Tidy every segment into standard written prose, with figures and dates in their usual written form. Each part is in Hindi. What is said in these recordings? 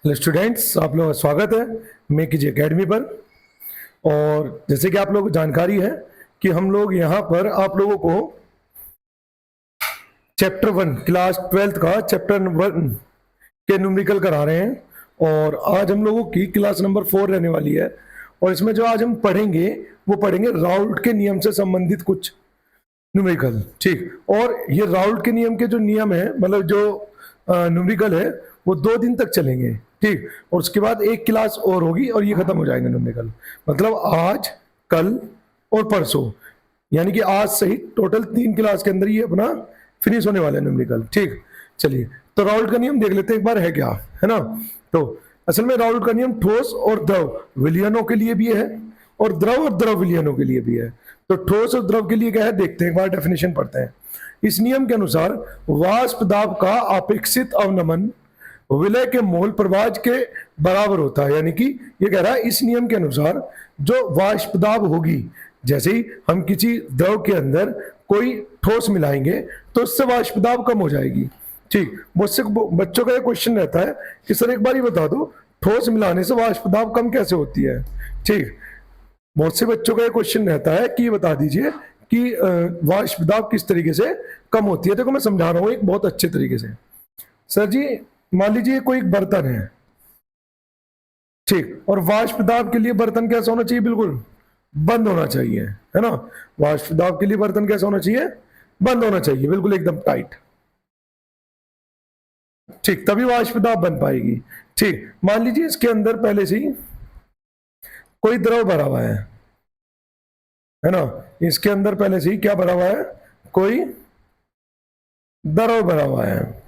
हेलो स्टूडेंट्स, आप लोगों का स्वागत है मेक इजी एकेडमी पर। और जैसे कि आप लोगों को जानकारी है कि हम लोग यहाँ पर आप लोगों को चैप्टर 1 क्लास 12th का चैप्टर 1 के न्यूमेरिकल करा रहे हैं। और आज हम लोगों की क्लास नंबर 4 रहने वाली है। और इसमें जो आज हम पढ़ेंगे वो पढ़ेंगे राउल्ट के नियम से संबंधित कुछ न्यूमेरिकल। ठीक, और ये राउल्ट के नियम के जो नियम है, मतलब जो न्यूमेरिकल है, वो 2 दिन तक चलेंगे। ठीक, और उसके बाद एक क्लास और होगी और ये खत्म हो जाएंगे न्यूमेरिकल। मतलब आज, कल और परसों, यानी कि आज सहित टोटल 3 क्लास के अंदर ये अपना फिनिश होने वाला है न्यूमेरिकल। ठीक, चलिए तो राउल्ट का नियम देख लेते हैं एक बार, है क्या, है ना। तो असल में राउल्ट का नियम ठोस और द्रव विलयनों के लिए भी है और द्रव विलयनों के लिए भी है। तो ठोस और द्रव के लिए क्या है देखते हैं, एक बार डेफिनेशन पढ़ते हैं। इस नियम के अनुसार वाष्प दाब का अपेक्षित अवनमन विलय के मोल प्रभाज के बराबर होता है। यानी कि ये कह रहा है इस नियम के अनुसार जो वाष्प दाब होगी, जैसे ही हम किसी द्रव के अंदर कोई ठोस मिलाएंगे तो उससे वाष्प दाब कम हो जाएगी। ठीक, मुझसे बच्चों का ये क्वेश्चन रहता है कि सर एक बार ही बता दो ठोस मिलाने से वाष्प दाब कम कैसे होती है। ठीक, बहुत से बच्चों का ये क्वेश्चन रहता है कि बता दीजिए कि वाष्प दाब किस तरीके से कम होती है। देखो मैं समझा रहा हूं एक बहुत अच्छे तरीके से। सर जी, मान लीजिए कोई एक बर्तन है, ठीक, और वाष्प दाब के लिए बर्तन कैसा होना चाहिए, बिल्कुल बंद होना चाहिए, है ना। वाष्प दाब के लिए बर्तन कैसा होना चाहिए, बंद होना चाहिए, बिल्कुल एकदम टाइट। ठीक, तभी वाष्प दाब बन पाएगी। ठीक, मान लीजिए इसके अंदर पहले से ही कोई द्रव भरा हुआ है ना। इसके अंदर पहले से ही क्या भरा हुआ है, कोई द्रव भरा हुआ है।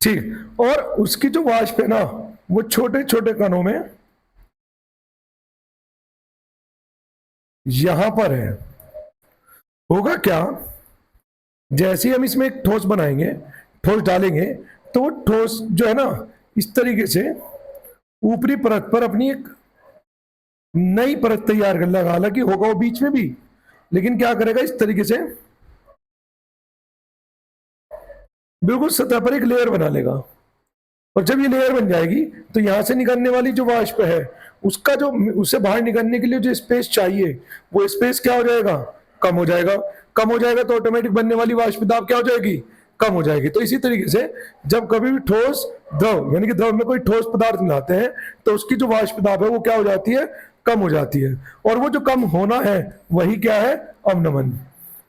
ठीक, और उसकी जो वाष्प है ना वो छोटे छोटे कणों में यहां पर है। होगा क्या, जैसे ही हम इसमें एक ठोस बनाएंगे, ठोस डालेंगे, तो वो ठोस जो है ना इस तरीके से ऊपरी परत पर अपनी एक नई परत तैयार कर लेगा। हालांकि होगा वो बीच में भी, लेकिन क्या करेगा इस तरीके से बिल्कुल सतह पर एक लेयर बना लेगा। और जब ये लेयर बन जाएगी तो यहां से निकलने वाली जो वाष्प है उसका जो उसे बाहर निकलने के लिए जो स्पेस चाहिए वो स्पेस क्या हो जाएगा, कम हो जाएगा। कम हो जाएगा तो ऑटोमेटिक बनने वाली वाष्प दाब क्या हो जाएगी, कम हो जाएगी। तो इसी तरीके से जब कभी भी ठोस द्रव यानी कि द्रव में कोई ठोस पदार्थ मिलाते हैं तो उसकी जो वाष्प दाब है वो क्या हो जाती है, कम हो जाती है। और वो जो कम होना है वही क्या है, अवनमन।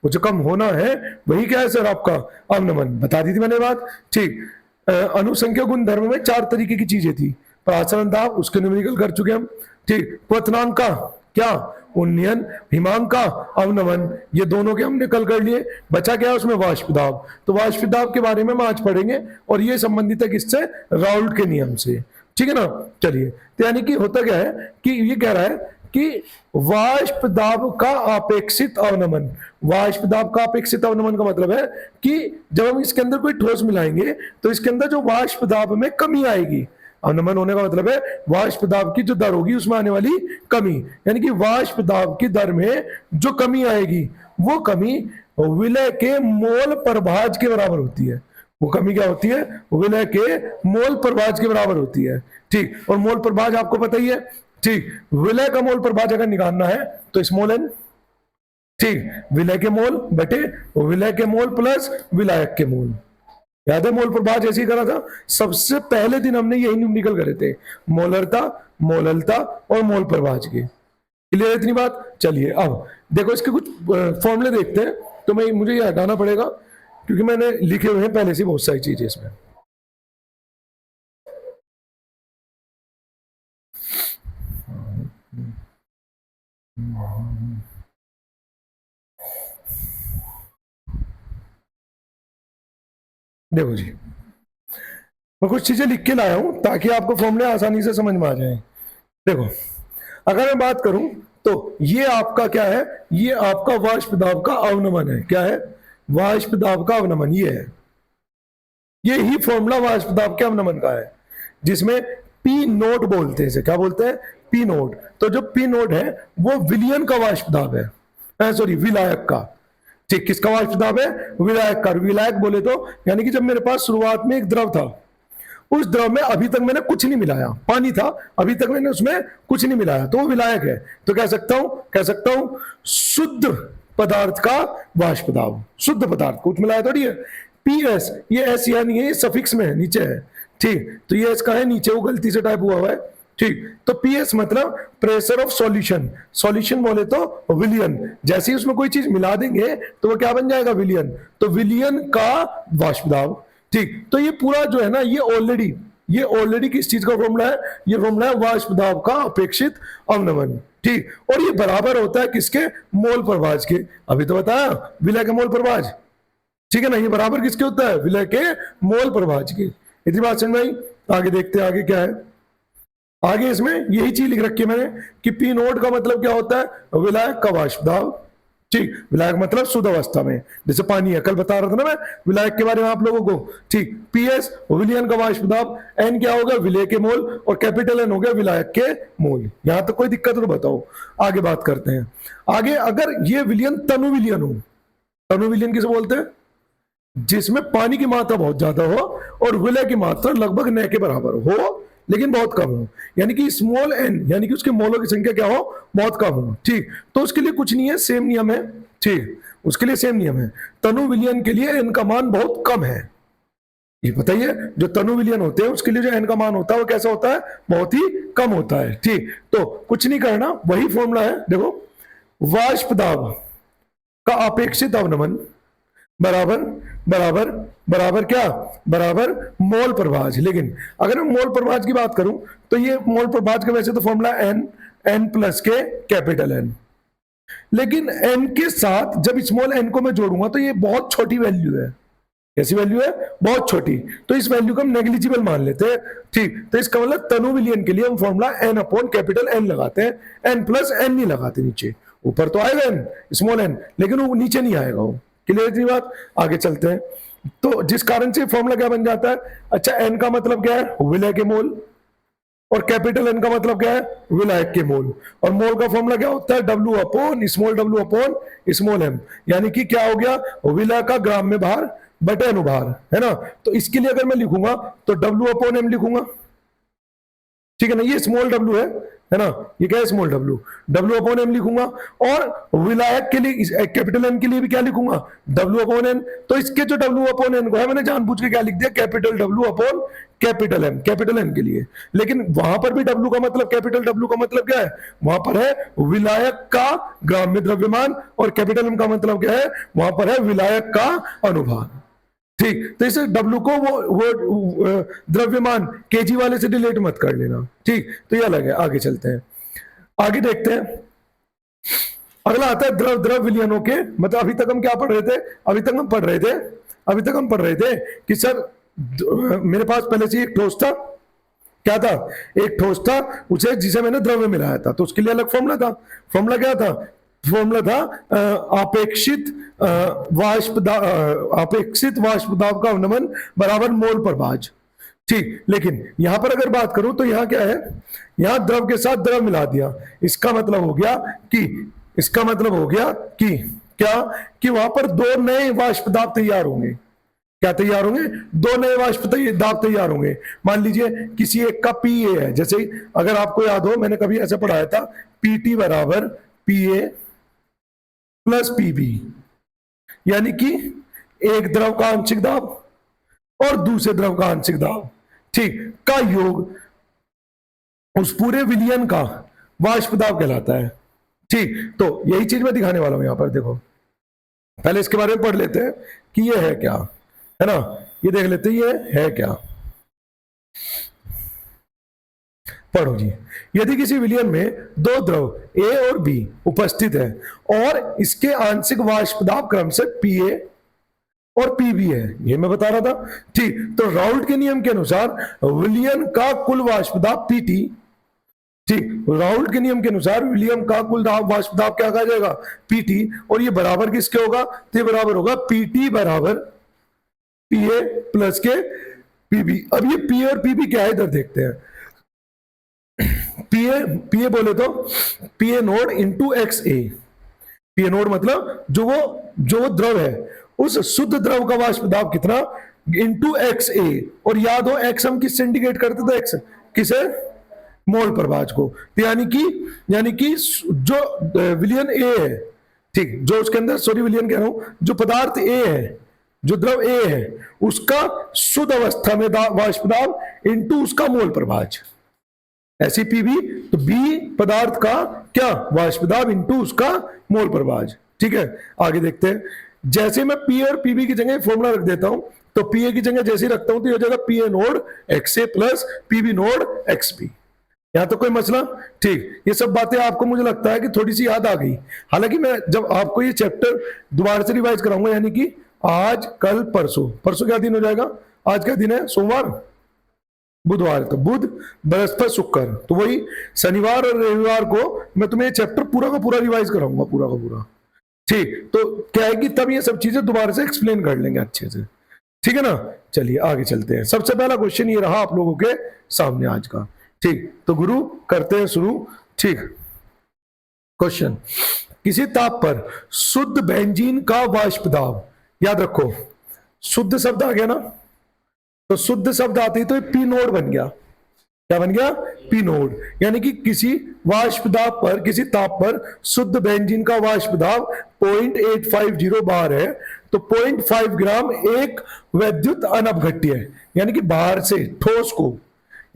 वो जो कम होना है वही क्या है सर, आपका अवनमन। बता दी थी मैंने बात। ठीक, अनुसंख्यक गुण धर्म में 4 तरीके की चीजें थी। प्राचरण दाब उसके न्यूमेरिकल कर चुके हम। ठीक, क्वथनांक का क्या, उन्नयन, हिमांक का अवनमन, ये दोनों के हमने कल कर लिए। बचा क्या उसमें, वाष्प दाब। तो वाष्प दाब के बारे में हम आज पढ़ेंगे और ये संबंधित है किससे, राउल्ट के नियम से। ठीक है ना। चलिए, तो यानी कि होता क्या है कि ये कह रहा है कि वाष्प दाब का अपेक्षित अवनमन। वाष्प दाब का अपेक्षित अवनमन का मतलब है कि जब हम इसके अंदर कोई ठोस मिलाएंगे तो इसके अंदर जो वाष्प दाब में कमी आएगी। अवनमन होने का मतलब है वाष्प दाब की जो दर होगी उसमें आने वाली कमी, यानी कि वाष्प दाब की दर में जो कमी आएगी वो कमी विलय के मोल प्रभाज के बराबर होती है। वो कमी क्या होती है, विलय के मोल प्रभाज के बराबर होती है। ठीक, और मोल प्रभाज आपको पता ही है। ठीक, विलय का मोल प्रभाज अगर निकालना है तो स्मॉल एन। ठीक, विलय के मोल बटे विलय के मोल प्लस विलायक के मोल। याद है मोल प्रभाज ऐसे ही करा था, सबसे पहले दिन हमने यही न्यूमेरिकल करे थे, मोलरता, मोललता और मोल प्रभाज के। क्लियर इतनी बात। चलिए अब देखो इसके कुछ फॉर्मूले देखते हैं। तो मुझे ये हटाना पड़ेगा क्योंकि मैंने लिखे हुए हैं पहले से बहुत सारी चीजें इसमें। देखो जी, मैं कुछ चीजें लिख के लाया हूं ताकि आपको फॉर्मूले आसानी से समझ में आ जाए। देखो, अगर मैं बात करूं तो ये आपका क्या है, ये आपका वाष्प दाब का अवनमन है। क्या है, वाष्प दाब का अवनमन ये है। ये ही फॉर्मूला वाष्प दाब के अवनमन का है जिसमें पी नोट बोलते हैं। क्या बोलते हैं, पी नोट। तो जो पी नोट है वो विलयन का वाष्प दाब है, सॉरी विलायक का। ठीक, किसका वाष्प दाब है, विलायक का। विलायक बोले तो यानी कि जब मेरे पास शुरुआत में एक द्रव था उस द्रव में अभी तक मैंने कुछ नहीं मिलाया, पानी था अभी तक मैंने उसमें कुछ नहीं मिलाया, तो वो विलायक है। तो कह सकता हूं शुद्ध पदार्थ का वाष्प दाब, शुद्ध पदार्थ, कुछ मिलाया थोड़ी है। पीएस, ये एस यहाँ नहीं है, ये सफिक्स में है, नीचे है, ठीक। तो ये एस का है नीचे, वो गलती से टाइप हुआ है, ठीक। तो पीएस मतलब प्रेशर ऑफ सॉल्यूशन, सॉल्यूशन बोले तो विलियन, जैसे ही उसमें कोई चीज मिला देंगे तो वो क्या बन जाएगा, विलियन। तो विलियन का वाष्प दाब, ठीक। तो ये पूरा जो है ना, ये ऑलरेडी किस चीज का फॉर्मूला है, ये फॉर्मूला है वाष्प दाब का अपेक्षित अवनमन, ठीक। और ये बराबर होता है किसके, मोल प्रभाज के। अभी तो बताया विलय के मोल प्रभाज, ठीक है ना। ये बराबर किसके होता है, विलय के मोल प्रभाज के। इतनी बात समझ में आई। आगे देखते हैं आगे क्या है। आगे इसमें यही चीज लिख रखी है मैंने कि पी नोड का मतलब क्या होता है, विलायक का वाष्प दाब, ठीक। विलायक मतलब शुद्ध अवस्था में, जैसे पानी है, कल बता रहा था ना मैं विलायक के बारे में आप लोगों को, ठीक। पीएस विलियन का वाष्प दाब, एन क्या होगा, विलय के मोल, और कैपिटल एन हो गया विलायक के मोल। यहां तक कोई दिक्कत तो बताओ, आगे बात करते हैं। आगे अगर ये विलियन तनु विलियन हो, तनु विलियन किसे बोलते हैं, जिसमें पानी की मात्रा बहुत ज्यादा हो और विलय की मात्रा लगभग न के बराबर हो लेकिन बहुत कम हो, यानी कि स्मॉल एन, यानी कि उसके मोलों की संख्या क्या हो, बहुत कम हो, ठीक। तो उसके लिए कुछ नहीं है, सेम नियम है, ठीक। उसके लिए सेम नियम है। तनु विलियन के लिए एन का मान बहुत कम है, ये बताइए। जो तनु विलियन होते हैं उसके लिए जो एन का मान होता है वो कैसा होता है, बहुत ही कम होता है, ठीक। तो कुछ नहीं करना, वही फॉर्मूला है, देखो वाष्प दाब का अपेक्षित अवनमन बराबर बराबर बराबर क्या, बराबर मोल प्रभाज। लेकिन अगर मैं मोल प्रभाज की बात करूं तो ये मोल प्रभाज का वैसे तो फॉर्मूला एन प्लस के कैपिटल एन, लेकिन एन के साथ जब स्मॉल एन को मैं जोड़ूंगा तो ये बहुत छोटी वैल्यू है। कैसी वैल्यू है, बहुत छोटी, तो इस वैल्यू को हम नेग्लिजिबल मान लेते हैं, ठीक। तो इसका मतलब तनु विलियन के लिए हम formula N upon capital N लगाते हैं, एन प्लस एन नहीं लगाते नीचे, ऊपर तो आएगा एन स्मॉल एन लेकिन वो नीचे नहीं आएगा वो। क्लियर थी बात, आगे चलते हैं। तो जिस कारण से फॉर्मूला क्या बन जाता है, अच्छा एन का मतलब क्या है, विलय के मोल, और कैपिटल एन का मतलब क्या है, विलायक के मोल, और मोल का फॉर्मूला क्या होता है, डब्ल्यू अपॉन स्मॉल एम, यानी कि क्या हो गया, विलय का ग्राम में भार बटे अनुभार, है ना। तो इसके लिए अगर मैं लिखूंगा तो डब्ल्यू अपॉन एम लिखूंगा, ठीक है ना। ये स्मॉल डब्ल्यू है ना, ये क्या है small W, W upon M लिखूंगा, और विलायक के लिए कैपिटल एन के लिए भी क्या लिखूंगा, डब्ल्यू अपॉन एन। तो इसके जो डब्ल्यू अपॉन एन को है मैंने जानबूझ के क्या लिख दिया, capital W upon capital M, capital N के लिए। लेकिन वहां पर भी डब्ल्यू का मतलब, कैपिटल डब्ल्यू का मतलब क्या है, वहां पर है विलायक का ग्राम में द्रव्यमान, और कैपिटल एम का मतलब क्या है, वहां पर है विलायक का अनुभार, ठीक। तो इस डब्ल्यू को वो द्रव्यमान केजी वाले से रिलेट मत कर लेना, ठीक। तो ये अलग है, आगे चलते हैं, आगे देखते हैं। अगला आता है द्रव विलियनों के, मतलब अभी तक हम क्या पढ़ रहे थे, अभी तक हम पढ़ रहे थे कि सर मेरे पास पहले से एक ठोस था, क्या था, एक ठोस था, उसे जिसे मैंने द्रव्य मिलाया था, तो उसके लिए अलग फॉर्मूला था। फॉर्मूला क्या था, फॉर्मूला था अपेक्षित वाष्प दाब का अवनमन बराबर मोल प्रभाज, ठीक। लेकिन यहां पर अगर बात करूं तो यहां क्या है, यहां द्रव के साथ द्रव मिला दिया, इसका मतलब हो गया कि क्या, कि वहां पर दो नए वाष्प दाब तैयार होंगे। क्या तैयार होंगे, दो नए वाष्प दाब तैयार होंगे। मान लीजिए किसी एक का पी ए है, जैसे अगर आपको याद हो मैंने कभी ऐसा पढ़ाया था, पी टी बराबर पी ए प्लस पीबी, यानी कि एक द्रव का आंशिक दाब और दूसरे द्रव का आंशिक दाब, ठीक, का योग उस पूरे विलियन का वाष्प दाब कहलाता है, ठीक। तो यही चीज मैं दिखाने वाला हूं यहां पर, देखो पहले इसके बारे में पढ़ लेते हैं कि ये है क्या, है ना। ये देख लेते हैं ये है क्या, पढ़ो जी। यदि किसी विलियन में दो द्रव ए और बी उपस्थित है और इसके आंशिक वाष्प दाब क्रमशः पीए और पीबी है, ये मैं बता रहा था, ठीक। तो राउल्ट के नियम के अनुसार विलियन का कुल वाष्प दाब पीटी, ठीक। राउल्ट के नियम के अनुसार विलियम का कुल वाष्प दाब क्या कहा जाएगा, पीटी, और ये बराबर किसके होगा, तो ये बराबर होगा पीटी बराबर पीए प्लस के पीबी। अब ये पी और पीबी क्या है इधर देखते हैं। पीए बोले तो पीए नोड इंटू एक्स ए, पीए नोड मतलब जो वो द्रव है उस शुद्ध द्रव का वाष्प दाब कितना, इंटू एक्स ए, और याद हो एक्स हम किससे इंडिकेट करते थे, एक्स किसे, मोल प्रभाज को। तो यानी कि जो विलियन ए है, ठीक, जो उसके अंदर, सॉरी विलियन कह रहा हूं, जो पदार्थ ए है, जो द्रव ए है, उसका शुद्ध अवस्था में वाष्प दाब इंटू उसका मोल प्रभाज, ऐसी पीबी, तो बी पदार्थ का क्या, वाष्प दाब इंटू उसका मोल प्रभाज। ठीक है, आगे देखते हैं। जैसे मैं पी और पीबी की जगह फॉर्मूला रख देता हूं, तो पी ए की जगह जैसे ही रखता हूं तो ये हो जाएगा P A nought X A plus PB nought X B. यहां तो कोई मसला, ठीक। ये सब बातें आपको मुझे लगता है कि थोड़ी सी याद आ गई। हालांकि मैं जब आपको ये चैप्टर दोबारा से रिवाइज कराऊंगा, यानी कि आज कल परसों, परसों क्या दिन हो जाएगा, आज क्या दिन है, सोमवार, बुधवार, तो बुध बृहस्पति शुक्र, तो वही शनिवार और रविवार को मैं तुम्हें ये चैप्टर पूरा का पूरा रिवाइज कराऊंगा, पूरा का पूरा। ठीक, तो क्या है कि तब ये सब चीजें दोबारा से एक्सप्लेन कर लेंगे अच्छे से। ठीक है ना, चलिए आगे चलते हैं। सबसे पहला क्वेश्चन ये रहा आप लोगों के सामने आज का। ठीक, तो गुरु करते हैं शुरू। ठीक, क्वेश्चन, किसी ताप पर शुद्ध बेंजीन का वाष्प दाब, याद रखो शुद्ध शब्द आ गया ना, तो शुद्ध शब्द आते ही तो पी नोड बन गया। क्या बन गया, पी नोड, यानी कि किसी वाष्प दाब पर, किसी ताप पर शुद्ध बेंजीन का वाष्प दाब 0.850 बार है, तो 0.5 ग्राम एक वैद्युत अनपघट्य है, यानी कि बाहर से ठोस को,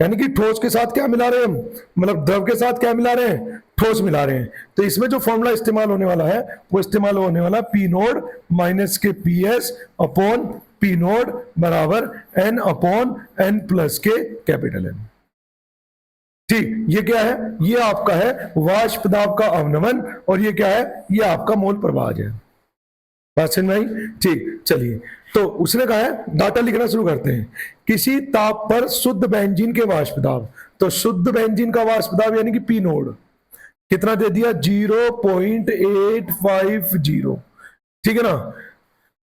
यानी कि ठोस के साथ क्या मिला रहे हैं हम, मतलब द्रव के साथ क्या मिला रहे हैं, ठोस मिला रहे हैं। तो इसमें जो फॉर्मूला इस्तेमाल होने वाला है वो इस्तेमाल होने वाला पी नोड माइनस के P S upon P nought बराबर एन अपॉन एन प्लस के कैपिटल एन। ठीक, ये क्या है, ये आपका है वाष्प दाब का अवनमन, और ये क्या है, ये आपका मोल प्रभाज है। बात समझ में आई? ठीक, चलिए, तो उसने कहा है डाटा लिखना शुरू करते हैं। किसी ताप पर शुद्ध बेंजीन के वाष्प दाब, तो शुद्ध बेंजीन का वाष्प दाब यानी कि पी नोड कितना दे दिया, 0.850। ठीक है ना,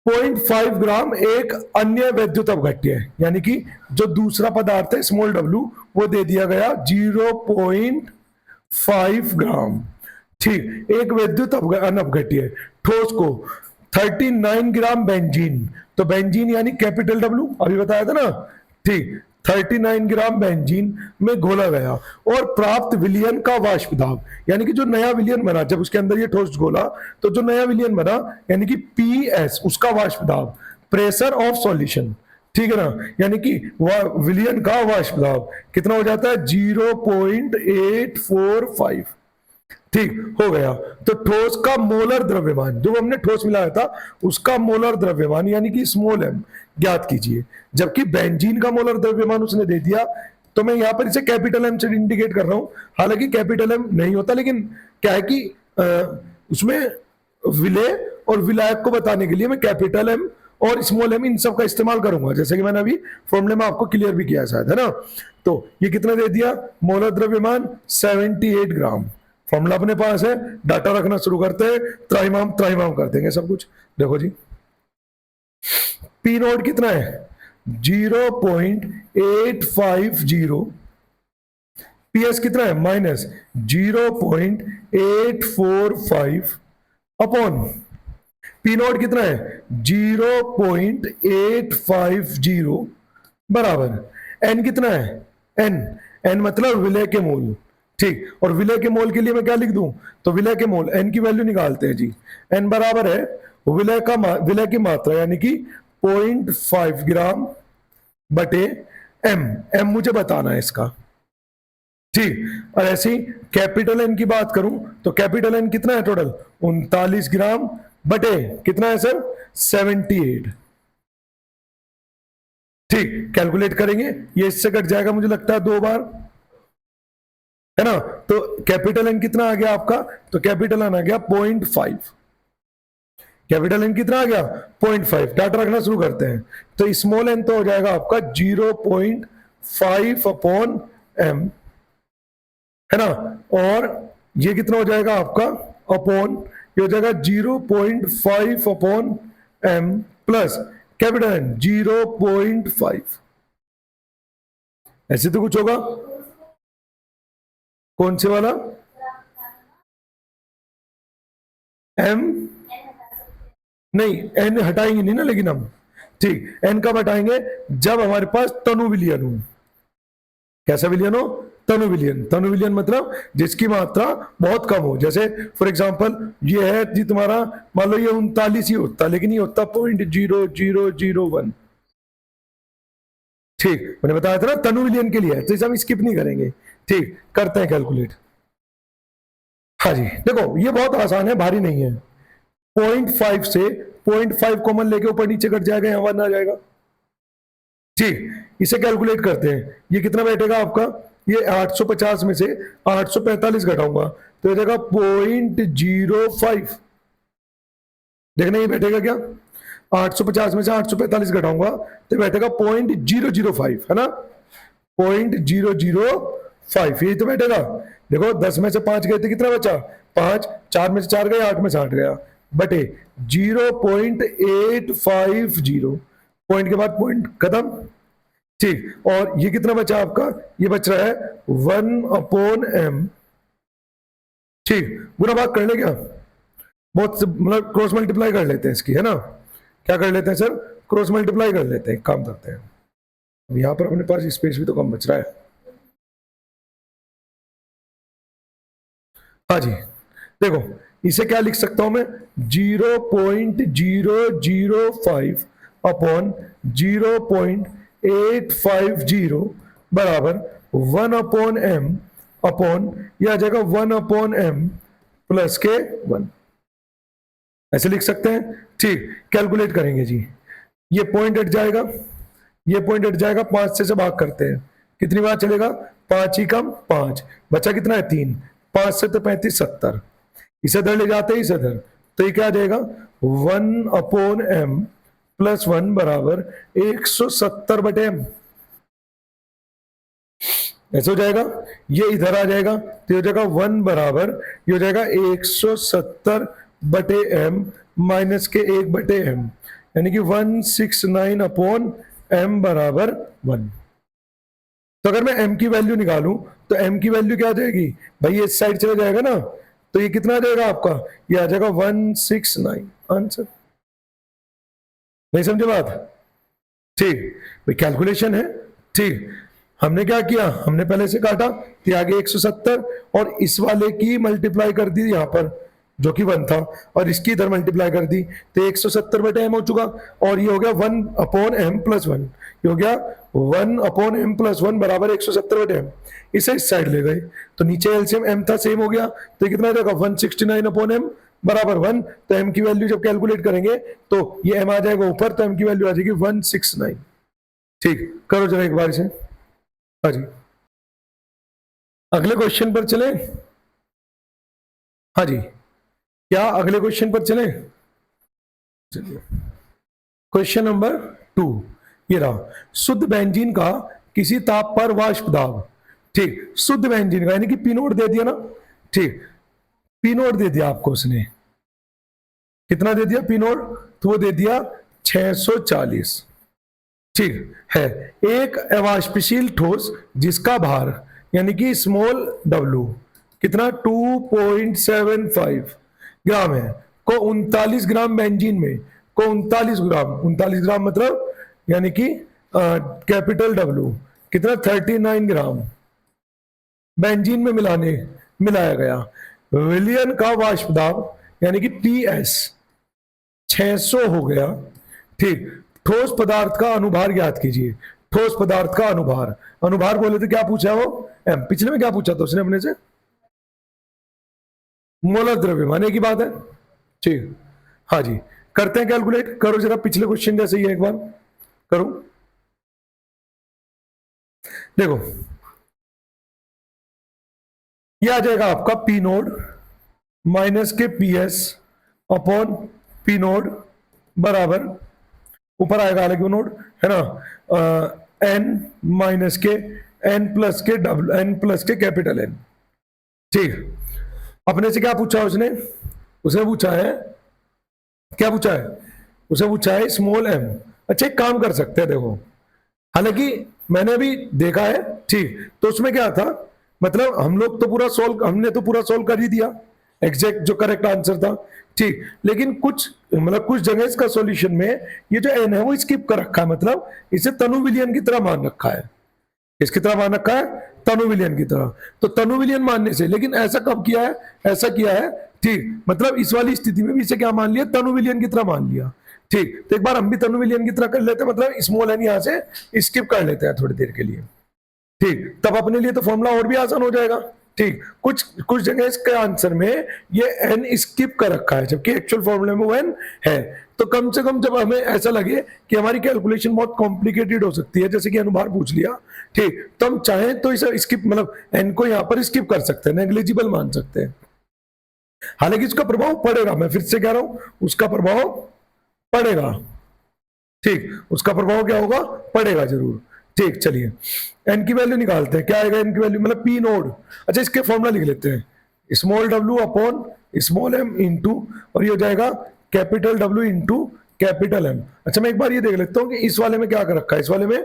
0.5 ग्राम एक अन्य वैद्युत अपघट्य है, यानी कि जो दूसरा पदार्थ है स्मॉल डब्ल्यू, वो दे दिया गया 0.5 ग्राम। ठीक, एक वैद्युत अनपघट्य ठोस को 39 ग्राम बेंजीन, तो बेंजीन यानी कैपिटल डब्ल्यू, अभी बताया था ना। ठीक, 39 ग्राम बेंजीन में घोला गया और प्राप्त विलयन का वाष्प दाब, यानी कि जो नया विलयन बना, जब उसके अंदर ये ठोस घोला तो जो नया विलयन बना यानी कि पी एस, उसका वाष्प दाब, प्रेशर ऑफ सॉल्यूशन। ठीक है ना, यानी कि विलयन का वाष्प दाब कितना हो जाता है, 0.845। ठीक हो गया, तो ठोस का मोलर द्रव्यमान, जो हमने ठोस मिलाया था उसका मोलर द्रव्यमान यानी कि स्मॉल एम ज्ञात कीजिए, जबकि बेंजीन का मोलर द्रव्यमान उसने दे दिया, तो मैं यहां पर इसे कैपिटल एम से इंडिकेट कर रहा हूं। हालांकि कैपिटल एम नहीं होता, लेकिन क्या है कि उसमें विलय और विलायक को बताने के लिए मैं कैपिटल एम और स्मॉल एम इन सब का इस्तेमाल करूंगा, जैसे कि मैंने अभी फॉर्मूले में आपको क्लियर भी किया शायद, है ना। तो ये कितना दे दिया, मोलर द्रव्यमान 78 ग्राम। फॉर्मूला अपने पास है, डाटा रखना शुरू करते हैं, त्राइमाम त्राइमाम कर देंगे सब कुछ। देखो जी, पी नोड कितना है, 0.850, पी एस कितना है, माइनस 0.845 अपॉन पी नोड कितना है 0.850 बराबर एन कितना है, एन मतलब विलय के मोल। ठीक, और विलय के मोल के लिए मैं क्या लिख दूं, तो विलय के मोल एन की वैल्यू निकालते हैं जी। एन बराबर है विलय की मात्रा यानी कि 0.5 ग्राम बटे एम मुझे बताना है इसका। ठीक, और ऐसी कैपिटल एन की बात करूं तो कैपिटल एन कितना है टोटल, 39 ग्राम बटे कितना है सर, 78। ठीक, कैलकुलेट करेंगे, ये इससे कट जाएगा मुझे लगता है 2 बार, है ना। तो कैपिटल एन कितना आ गया आपका, तो कैपिटल एन आ गया 0.5, कैपिटल एन कितना आ गया 0.5। डाटा रखना शुरू करते हैं, तो स्मॉल एन तो हो जाएगा आपका 0.5 अपॉन एम, है ना, और ये कितना हो जाएगा आपका अपॉन, ये हो जाएगा 0.5 upon M plus capital N 0.5। ऐसे तो कुछ होगा, कौन से वाला, एम नहीं, एन हटाएंगे नहीं ना, लेकिन हम ठीक, एन कब हटाएंगे? जब हमारे पास तनु विलयन हो। कैसा विलयन हो? तनु विलयन। तनु विलयन मतलब जिसकी मात्रा बहुत कम हो। जैसे फॉर एग्जांपल ये है जी तुम्हारा, मान लो ये 39 ही होता, लेकिन ये होता 0.0001। ठीक, मैंने बताया था ना तनु विलयन के लिए है, तो इसे हम स्किप नहीं करेंगे। ठीक, करते हैं कैलकुलेट। हाँ जी, देखो ये बहुत आसान है, भारी नहीं है। 0.5 से 0.5 कॉमन लेके ऊपर नीचे कट जाएगा, यहां 1 आ जाएगा। ठीक, इसे कैलकुलेट करते हैं। ये कितना बैठेगा आपका? ये 850 में से 845 घटाऊंगा तो ये जाएगा 0.05। देखना ये बैठेगा क्या? 850 में से 845 घटाऊंगा तो बैठेगा 0.005, है ना? 0.005 ये तो बैठेगा। देखो 10 में से 5 गए थे, कितना बचा? 5, 4 में से 4 गए, 8 में से 8 गया, बटे 0.850, पॉइंट के बाद पॉइंट खत्म। ठीक, और ये कितना बचा आपका? ये बच रहा है 1/m। ठीक, बुरा भाग कर ले क्या? बहुत मतलब क्रॉस मल्टीप्लाई कर लेते हैं इसकी, है ना? क्या कर लेते हैं सर? क्रॉस मल्टीप्लाई कर लेते हैं। काम करते हैं, अब यहां पर अपने पास स्पेस भी तो कम बच रहा है। हाँ जी, देखो इसे क्या लिख सकता हूं मैं? 0.005 अपॉन 0.850 बराबर 1/m अपॉन, यह आ जाएगा 1/m प्लस के 1। ऐसे लिख सकते हैं। ठीक, कैलकुलेट करेंगे जी। ये पॉइंट हट जाएगा, ये पॉइंट हट जाएगा, 5 से भाग करते हैं, कितनी बार चलेगा? 5 ही कम 5, बचा कितना है? 3, 5 से तो 35, 70। इसे इधर ले जाते हैं, इसे इधर, तो ये क्या आ जाएगा? 1/m प्लस 1 बराबर 170/m। ऐसे हो जाएगा। ये इधर आ जाएगा तो हो जाएगा 1 बराबर, ये हो जाएगा 170/m माइनस के 1/m, यानी कि 169/m बराबर 1। तो अगर मैं m की वैल्यू निकालूं तो m की वैल्यू क्या आ जाएगी भाई? ये इस साइड चला जाएगा ना, तो ये कितना आ जाएगा आपका? ये आ जाएगा 169। आंसर। नहीं समझे बात? ठीक भाई, कैलकुलेशन है। ठीक, हमने क्या किया? हमने पहले से काटा तो आगे 170 और इस वाले की मल्टीप्लाई कर दी यहां पर, जो कि 1 था, और इसकी इधर मल्टीप्लाई कर दी तो 170/m हो चुका, और ये हो गया 1/m प्लस 1। ये हो गया 1/m प्लस 1 बराबर 170/m। इसे इस साइड ले गए तो नीचे एलसीएम m था, सेम हो गया, तो कितना आ जाएगा? 169/m बराबर 1। तो m की वैल्यू जब कैलकुलेट करेंगे तो ये m आ जाएगा ऊपर, तो m की वैल्यू आ जाएगी 169। ठीक, करो जरा एक बार से। हाँ जी, अगले क्वेश्चन पर चले। हाँ जी, क्या अगले क्वेश्चन पर चले? चलिए, क्वेश्चन नंबर 2 ये रहा। शुद्ध बेंजीन का किसी ताप पर वाष्प दाब। ठीक, शुद्ध बेंजीन का यानी कि पी नोट दे दिया ना। ठीक, पी नोट दे दिया आपको उसने, कितना दे दिया पी नोट? तो वो दे दिया 640। ठीक है, एक अवाष्पशील ठोस जिसका भार यानी कि स्मॉल w कितना 2.75 ग्राम है को 39 ग्राम बेंजीन में को 39 ग्राम मतलब यानी कि कैपिटल W कितना 39 ग्राम बेंजीन में मिलाया गया। विलयन का वाष्प दाब यानी कि PS 600 हो गया। ठीक, ठोस पदार्थ का अनुभार ज्ञात कीजिए। ठोस पदार्थ का अनुभार बोले तो क्या पूछा वो? m। पिछले में क्या पूछा था उसने अपने से? मोलर द्रव्यमान की बात है। ठीक, हाँ जी, करते हैं कैलकुलेट। करो जरा पिछले क्वेश्चन जैसे ही एक बार करो। देखो ये आ जाएगा आपका पी नोड माइनस के PS अपॉन पी नोड बराबर, ऊपर आएगा अलग नोड है ना, n माइनस के n प्लस के कैपिटल N। ठीक, अपने से क्या पूछा उसने? उसने पूछा है, क्या पूछा है? उसे पूछा है स्मॉल m। अच्छा एक काम कर सकते हैं, देखो हालांकि मैंने अभी देखा है। ठीक, तो उसमें क्या था, मतलब हमने तो पूरा सॉल्व कर ही दिया, एग्जैक्ट जो करेक्ट आंसर था, ठीक। लेकिन कुछ मतलब कुछ जगह इसका सॉल्यूशन में ये जो एन है वो स्किप कर रखा है, मतलब इसे तनु विलियन की तरह मान रखा है। किसकी तरह मान रखा है? तनु विलियन की तरह। तो तनु विलियन मानने से, लेकिन ऐसा कब किया है? ऐसा किया है, ठीक, मतलब इस वाली स्थिति में भी इसे क्या मान लिया? तनु विलियन की तरह मान लिया, ठीक। तो एक बार हम भी तनु विलियन की तरह कर लेते हैं, मतलब स्मॉल एन यहां से स्किप कर लेते हैं थोड़ी देर के लिए, ठीक। तब अपने लिए तो फॉर्मूला और भी आसान हो जाएगा, ठीक। कुछ कुछ जगह इसके आंसर में ये एन स्किप कर रखा है, जबकि एक्चुअल फॉर्मूले में वो एन है। तो कम से कम जब हमें ऐसा लगे कि हमारी कैलकुलेशन बहुत कॉम्प्लिकेटेड हो सकती है, जैसे कि अनुभार पूछ लिया, ठीक, तो हम चाहें तो इसे स्किप, मतलब एन को यहां पर स्किप कर सकते हैं, नेग्लिजिबल मान सकते हैं। हालांकि इसका प्रभाव पड़ेगा, मैं फिर से कह रहा हूं, उसका प्रभाव पड़ेगा, ठीक, उसका प्रभाव क्या होगा? पड़ेगा जरूर, ठीक। चलिए एन की वैल्यू निकालते हैं, क्या आएगा एन की वैल्यू, मतलब पी नोड। अच्छा, इसके फॉर्मूला लिख लेते हैं, small W upon small M into, और ये हो जाएगा capital W into capital M. अच्छा, मैं एक बार ये देख लेता हूँ कि इस वाले में क्या कर रखा है। इस वाले में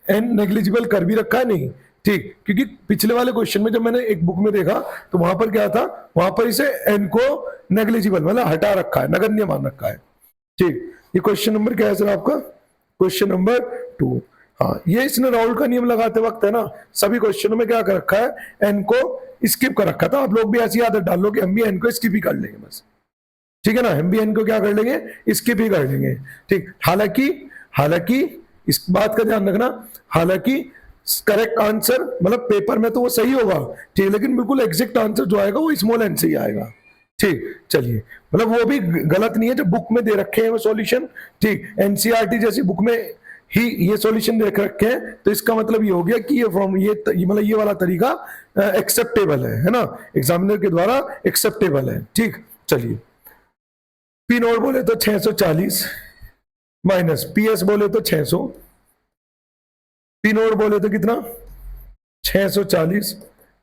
एन नेग्लिजिबल कर भी रखा है, नहीं, ठीक, क्योंकि पिछले वाले क्वेश्चन में जब मैंने एक बुक में देखा तो वहां पर क्या था, वहां पर इसे एन को नेग्लिजिबल मतलब हटा रखा है, नगण्य मान रखा है, ठीक। ये क्वेश्चन नंबर क्या है सर आपका? Question number 2। हाँ, ये इसने राउल का नियम लगाते वक्त है ना, सभी क्वेश्चनों में क्या कर रखा है? एन को स्किप कर रखा था। आप लोग भी ऐसी आदत डाल लो कि हम भी एन को स्किप ही कर लेंगे बस, ठीक है ना, हम भी एन को क्या कर लेंगे? स्किप ही कर लेंगे, ठीक। हालांकि इस बात का ध्यान रखना, हालांकि करेक्ट आंसर मतलब पेपर में तो वो सही होगा, ठीक, लेकिन बिल्कुल एग्जैक्ट आंसर जो आएगा वो स्मॉल एन से ही आएगा, ठीक। चलिए, मतलब वो भी गलत नहीं है, जब बुक में दे रखे हैं वो सॉल्यूशन, ठीक, एनसीईआरटी जैसी बुक में ही ये सॉल्यूशन देख रखे हैं, तो इसका मतलब ये हो गया कि ये फॉर्म ये मतलब ये वाला तरीका एक्सेप्टेबल है ना, एग्जामिनर के द्वारा एक्सेप्टेबल है, ठीक। चलिए, पी नोट बोले तो 640 माइनस पीएस बोले तो 600, पी नोट बोले तो कितना? 640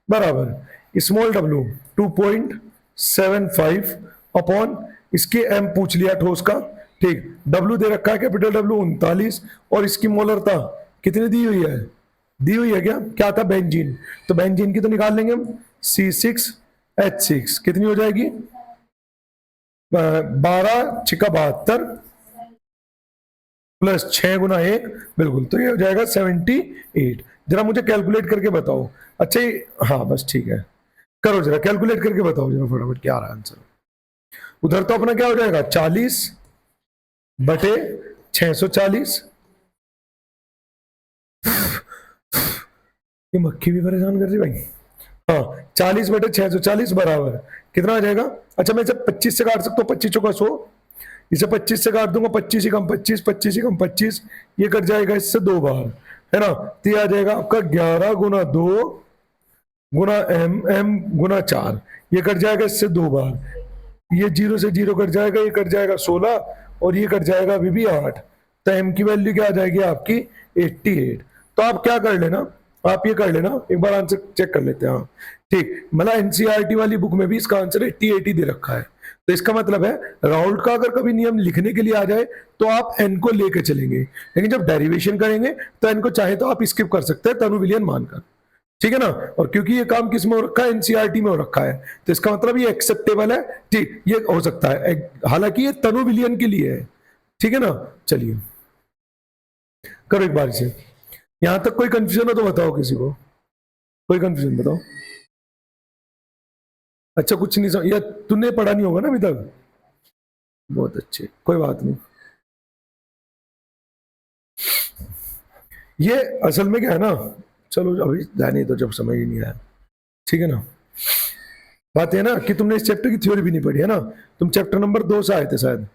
बराबर स्मॉल डब्ल्यू 2.75 अपॉन इसके एम पूछ लिया ठोस का, ठीक। डब्ल्यू दे रखा है कैपिटल डब्ल्यू 39, और इसकी मोलरता कितनी दी हुई है? दी हुई है क्या था? बेंजीन। तो बेंजीन की तो निकाल लेंगे हम, C6H6 कितनी हो जाएगी? 12 छिका 72 प्लस 6 गुना 1, बिल्कुल, तो ये हो जाएगा 78। जरा मुझे कैलकुलेट करके बताओ। अच्छा, हाँ बस ठीक है, करो जरा कैलकुलेट करके बताओ जरा फटाफट क्या आ रहा है आंसर। उधर तो अपना क्या हो जाएगा? 40 बटे 640। ये मक्खी भी परेशान कर रही भाई। हाँ, 40 बटे 640 बराबर कितना आ जाएगा? अच्छा, मैं इसे 25 से काट सकता हूँ, 25 का 100, इसे 25 से काट दूंगा, 25 ही कम 25, 25 ही कम 25, ये कट जाएगा इससे 2 बार, है ना। तो ये आ जाएगा आपका 11 गुना 2 गुना एम गुना 4, ये कट जाएगा इससे 2 बार, ये 0 से 0 कट जाएगा, ये कट जाएगा 16, और ये कट जाएगा अभी भी 8। तो एम की वैल्यू क्या आ जाएगी आपकी? 88। तो आप क्या कर लेना, आप ये कर लेना, एक बार आंसर चेक कर लेते हैं, हाँ ठीक, मतलब एनसीईआरटी वाली बुक में भी इसका आंसर 80 दे रखा है। तो इसका मतलब है राउल्ट का अगर कभी नियम लिखने के लिए आ जाए तो आप एन को लेके चलेंगे, लेकिन जब डेरिवेशन करेंगे तो एन को चाहे तो आप स्किप कर सकते हैं तनु विलियन मानकर, ठीक है ना। और क्योंकि ये काम किस में हो रखा है? एनसीईआरटी में हो रखा है, तो इसका मतलब ये एक्सेप्टेबल है, ठीक, ये हो सकता है, हालांकि ये तनु विलियन के लिए है, ठीक है ना। चलिए करो एक बार से, यहां तक कोई कंफ्यूजन हो तो बताओ, किसी को कोई कंफ्यूजन बताओ। अच्छा, कुछ नहीं समझ, या तूने पढ़ा नहीं होगा ना अभी तक? बहुत अच्छे, कोई बात नहीं। ये असल में क्या है ना, चलो अभी जाने तो, जब समझ ही नहीं आया, ठीक है ना। बात है ना कि तुमने इस चैप्टर की थ्योरी भी नहीं पढ़ी है ना, तुम चैप्टर नंबर 2 से आए थे शायद,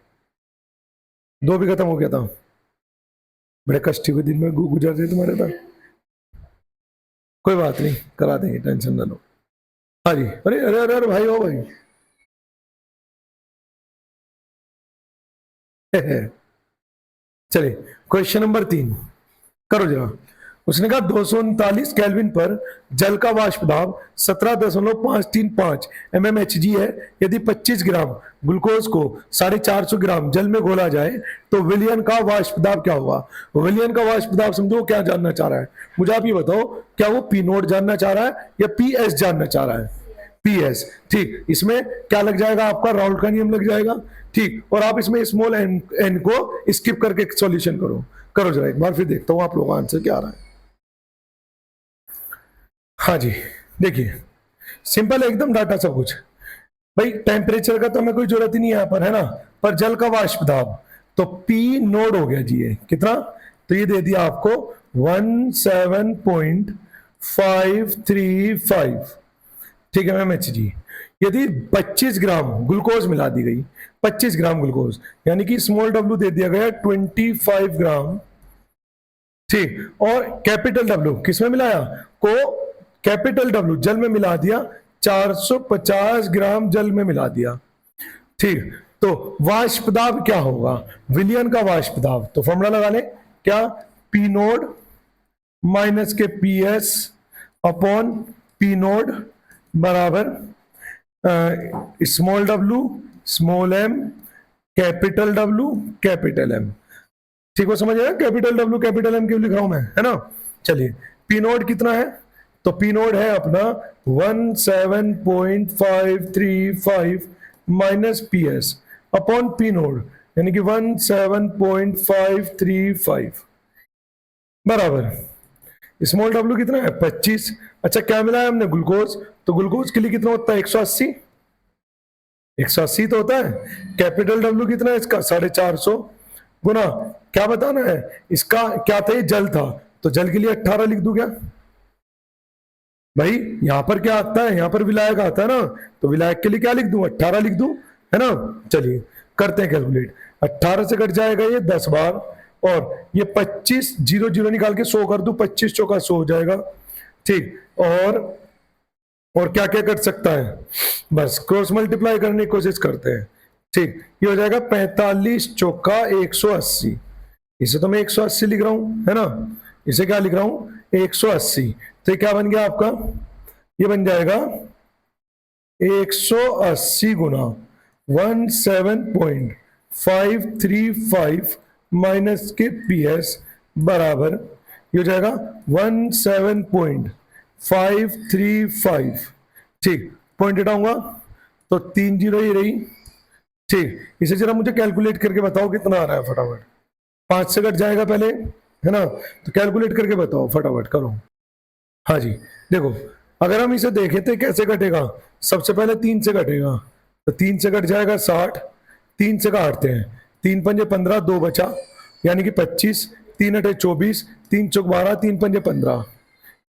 2 भी खत्म हो गया था, बड़े कष्ट के दिन में गुजर रहे तुम्हारे था। कोई बात नहीं, करा देंगे, टेंशन ना लो। हाँ जी, अरे अरे अरे, अरे भाई, हो भाई चलिए क्वेश्चन नंबर 3 करो जरा। उसने कहा 239 केल्विन पर जल का वाष्प दाब 17.535 mmHg है। यदि 25 ग्राम ग्लूकोज को 450 ग्राम जल में घोला जाए तो विलियन का वाष्प दाब क्या होगा? विलियन का वाष्प दाब समझो क्या जानना चाह रहा है, मुझे आप ये बताओ, क्या वो पी नोट जानना चाह रहा है या पी एस जानना चाह रहा है? PS। ठीक, इसमें क्या लग जाएगा आपका, राउल्ट का नियम लग जाएगा। ठीक, और आप इसमें स्मॉल n को स्किप करके सॉल्यूशन करो जरा एक बार, फिर देखता हूं आप लोगों का आंसर क्या आ रहा है। हाँ जी, देखिए सिंपल है एकदम डाटा सब कुछ। भाई टेम्परेचर का तो हमें कोई जरूरत ही नहीं है यहाँ पर, है ना, पर जल का वाष्प दाब, तो P नोड हो गया जी, ये कितना, तो ये दे दिया आपको 17.535। ठीक है मैम एच जी। यदि 25 ग्राम ग्लूकोज मिला दी गई, 25 ग्राम ग्लूकोज, यानी कि स्मॉल w दे दिया गया 25 ग्राम। ठीक, और कैपिटल W किस में मिलाया, को कैपिटल W जल में मिला दिया, 450 ग्राम जल में मिला दिया। ठीक, तो वाष्प दाब क्या होगा, विलियन का वाष्प दाब, तो फॉर्मूला लगा ले क्या, P नोड माइनस के PS अपॉन P नोड बराबर small w small m capital W capital M। ठीक हो, समझ आया, कैपिटल W कैपिटल M क्यों लिख रहा हूं मैं, है ना। चलिए P नोड कितना है, तो P नोड है अपना 17.535 minus PS upon P node, यानी कि 17.535 बराबर स्मॉल w कितना है 25। अच्छा क्या मिला है हमने, ग्लूकोज, तो ग्लूकोज के लिए कितना होता है 180, 180 तो होता है। कैपिटल W कितना है इसका 450 गुना, क्या बताना है इसका, क्या था ये जल था, तो जल के लिए 18 लिख दूं क्या भाई, यहां पर क्या आता है, यहां पर विलायक आता है ना, तो विलायक के लिए क्या लिख दूं 18 लिख दूं, है ना। चलिए करते हैं कैलकुलेट, 18 से कट जाएगा ये 10 बार, और ये 25 0 0 निकाल के 100 कर दूं, 25 चौका 100 हो जाएगा। ठीक, और क्या क्या कर सकता है, बस क्रॉस मल्टीप्लाई करने की कोशिश करते हैं। ठीक, ये हो जाएगा 45 चौका 180, इसे तो मैं 180 लिख रहा हूं, है ना, इसे क्या लिख रहा हूं 180, तो ये क्या बन गया आपका, ये बन जाएगा 180 गुना 17.535 माइनस के PS बराबर, ये हो जाएगा 17.535। ठीक, पॉइंट हटाऊंगा तो 3 0 ही रही। ठीक, इसे जरा मुझे कैलकुलेट करके बताओ कितना आ रहा है फटाफट, 5 से कट जाएगा पहले, है ना, तो कैलकुलेट करके बताओ फटाफट करो। हाँ जी, देखो अगर हम इसे देखें तो कैसे कटेगा, सबसे पहले 3 से कटेगा, तो 3 से कट जाएगा 60, 3 से काटते हैं, 3 पंजे 15, 2 बचा, यानी कि 25, 3 अठे 24, 3 चौक 12, 3 पंजे 15।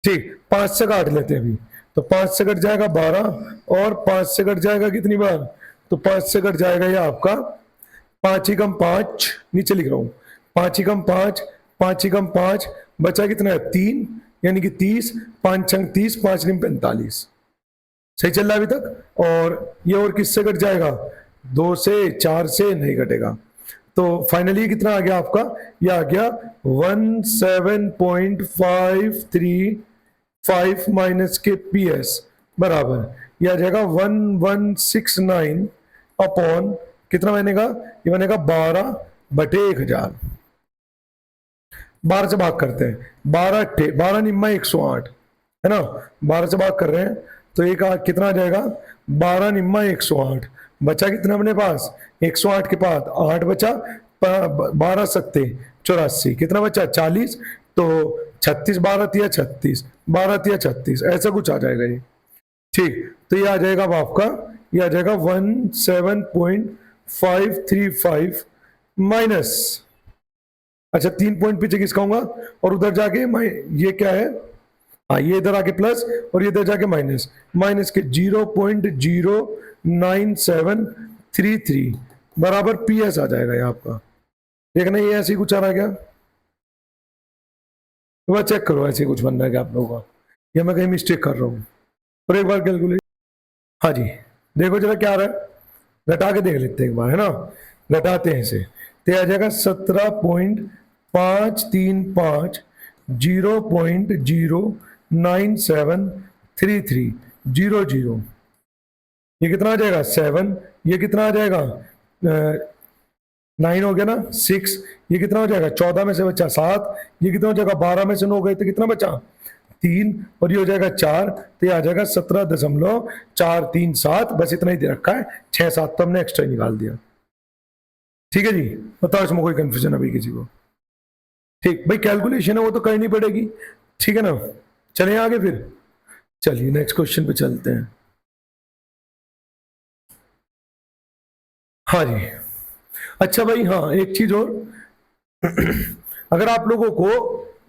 ठीक, 5 से काट लेते हैं अभी, तो 5 से कट जाएगा 12, और 5 से कट जाएगा कितनी बार, तो 5 से कट जाएगा ये आपका 5 ही कम 5, नीचे लिख रहा हूं 5 ही कम 5, 5 ही कम 5, बचा कितना है 3, यानी कि 30, 5 छंग 30, 5 निम 45। सही चल रहा है अभी तक। और ये और किससे कट जाएगा, 2 से 4 से नहीं कटेगा, तो फाइनली कितना आ गया आपका, ये आ गया 17.535 माइनस के PS बराबर, ये आ जाएगा 1169 अपॉन कितना बनेगा, ये बनेगा 12/1000। 12 से भाग करते हैं, 12 निम्मा 108, है ना, 12 से भाग कर रहे हैं, तो एक कितना आ जाएगा 12 निम्मा 108, बचा कितना अपने पास 108 के पास 8 बचा, 12 सत्ते 84, कितना बचा 40, तो 36 12 तिया 36, 12 तिया 36, ऐसा कुछ आ जाएगा ये। ठीक, तो ये आ जाएगा अब आपका, ये आ जाएगा 17.535 माइनस, अच्छा 3 पॉइंट पीछे खिसकाऊंगा, और उधर जाके ये क्या है, हाँ ये इधर आके प्लस, और ये इधर जाके माइनस, माइनस के 0.09733 बराबर PS आ जाएगा ये आपका। देखना ये ऐसे ही कुछ आ रहा है क्या, तो चेक करो ऐसे कुछ बन रहा है क्या आप लोगों का, या मैं कहीं मिस्टेक कर रहा हूँ, और एक बार कैलकुलेट। हाँ जी, देखो जरा क्या आ रहा है, घटा के देख लेते हैं एक बार, है ना, घटाते हैं इसे, तो आ जाएगा 17.535 0.09733 ये कितना आ जाएगा 7, ये कितना आ जाएगा 9 हो गया ना 6, ये कितना हो जाएगा 14 में से बचा 7, ये कितना हो जाएगा 12 में से 9 गए तो कितना बचा 3 और ये हो जाएगा 4, तो ये आ जाएगा 17.437, बस इतना ही दे रखा है, 6-7 तो हमने एक्स्ट्रा निकाल दिया। ठीक है जी, बताओ इसमें कोई कंफ्यूजन अभी किसी को? ठीक भाई, कैलकुलेशन है वो तो करनी पड़ेगी, ठीक है ना। चलें आगे फिर, चलिए नेक्स्ट क्वेश्चन पे चलते हैं। हाँ जी, अच्छा भाई, हाँ एक चीज और अगर आप लोगों को